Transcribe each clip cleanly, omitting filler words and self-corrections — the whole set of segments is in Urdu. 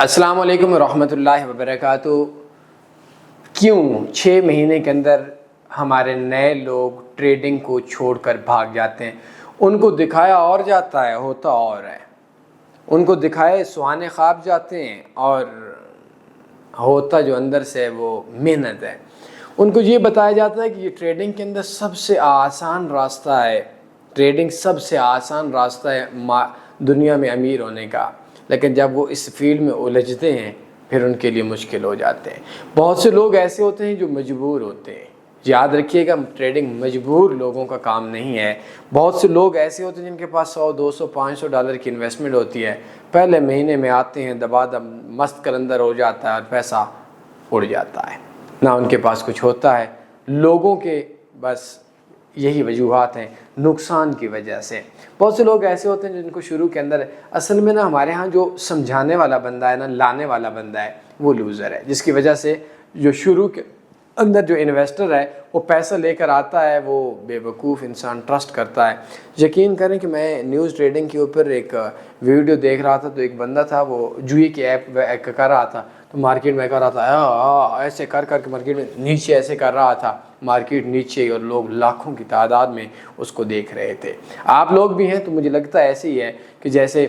السلام علیکم ورحمۃ اللہ وبرکاتہ۔ کیوں 6 مہینے کے اندر ہمارے نئے لوگ ٹریڈنگ کو چھوڑ کر بھاگ جاتے ہیں؟ ان کو دکھایا اور جاتا ہے، ہوتا اور ہے۔ ان کو دکھائے سہانے خواب جاتے ہیں اور ہوتا جو اندر سے وہ محنت ہے۔ ان کو یہ بتایا جاتا ہے کہ یہ ٹریڈنگ کے اندر سب سے آسان راستہ ہے، ٹریڈنگ سب سے آسان راستہ ہے دنیا میں امیر ہونے کا، لیکن جب وہ اس فیلڈ میں الجھتے ہیں پھر ان کے لیے مشکل ہو جاتے ہیں۔ بہت سے لوگ ایسے ہوتے ہیں جو مجبور ہوتے ہیں۔ یاد رکھیے گا، ٹریڈنگ مجبور لوگوں کا کام نہیں ہے۔ بہت سے لوگ ایسے ہوتے ہیں جن کے پاس $100، $200، $500 کی انویسٹمنٹ ہوتی ہے، پہلے مہینے میں آتے ہیں، دبا دب مست کلندر ہو جاتا ہے اور پیسہ اڑ جاتا ہے، نہ ان کے پاس کچھ ہوتا ہے۔ لوگوں کے بس یہی وجوہات ہیں، نقصان کی وجہ سے۔ بہت سے لوگ ایسے ہوتے ہیں جن کو شروع کے اندر اصل میں نا ہمارے ہاں جو سمجھانے والا بندہ ہے نا، لانے والا بندہ ہے، وہ لوزر ہے، جس کی وجہ سے جو شروع کے اندر جو انویسٹر ہے وہ پیسہ لے کر آتا ہے، وہ بے وقوف انسان ٹرسٹ کرتا ہے۔ یقین کریں کہ میں نیوز ٹریڈنگ کے اوپر ایک ویڈیو دیکھ رہا تھا، تو ایک بندہ تھا وہ جوئی کی ایپ کر رہا تھا، تو مارکیٹ میں کر رہا تھا ایسے کر کے مارکیٹ میں نیچے ایسے کر رہا تھا، مارکیٹ نیچے، اور لوگ لاکھوں کی تعداد میں اس کو دیکھ رہے تھے۔ آپ لوگ بھی ہیں تو مجھے لگتا ہے ایسے ہی ہے کہ جیسے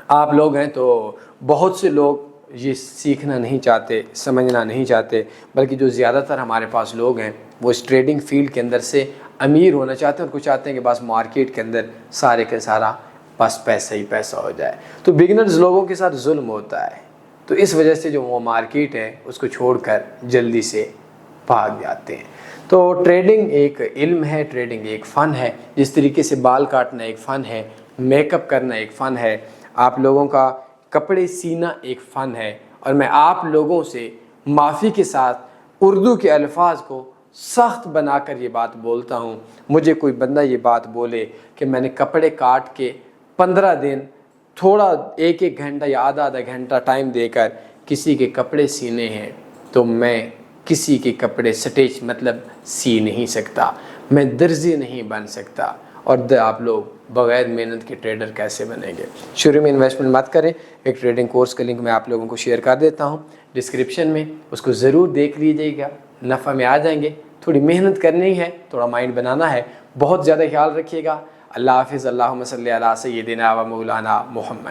آپ لوگ ہیں تو بہت سے لوگ یہ سیکھنا نہیں چاہتے، سمجھنا نہیں چاہتے، بلکہ جو زیادہ تر ہمارے پاس لوگ ہیں وہ اس ٹریڈنگ فیلڈ کے اندر سے امیر ہونا چاہتے ہیں، اور کچھ چاہتے ہیں کہ بس مارکیٹ کے اندر سارے کے سارا بس پیسہ ہی پیسہ ہو جائے۔ تو بگنرز لوگوں کے ساتھ ظلم ہوتا ہے، تو اس وجہ سے جو وہ مارکیٹ ہے اس کو چھوڑ کر جلدی سے بھاگ جاتے ہیں۔ تو ٹریڈنگ ایک علم ہے، ٹریڈنگ ایک فن ہے، جس طریقے سے بال کاٹنا ایک فن ہے، میک اپ کرنا ایک فن ہے، آپ لوگوں کا کپڑے سینا ایک فن ہے۔ اور میں آپ لوگوں سے معافی کے ساتھ اردو کے الفاظ کو سخت بنا کر یہ بات بولتا ہوں، مجھے کوئی بندہ یہ بات بولے کہ میں نے کپڑے کاٹ کے 15 دن تھوڑا 1 گھنٹہ یا آدھا گھنٹہ ٹائم دے کر کسی کے کپڑے سینے ہیں، تو میں کسی کے کپڑے سٹیچ سی نہیں سکتا، میں درزی نہیں بن سکتا، اور آپ لوگ بغیر محنت کے ٹریڈر کیسے بنیں گے؟ شروع میں انویسٹمنٹ مت کریں۔ ایک ٹریڈنگ کورس کا لنک میں آپ لوگوں کو شیئر کر دیتا ہوں ڈسکرپشن میں، اس کو ضرور دیکھ لیجیے گا، نفع میں آ جائیں گے۔ تھوڑی محنت کرنی ہے، تھوڑا مائنڈ بنانا ہے، بہت زیادہ خیال رکھیے گا۔ اللہ حافظ۔ اللہم صلی علی سیدنا و مولانا محمد۔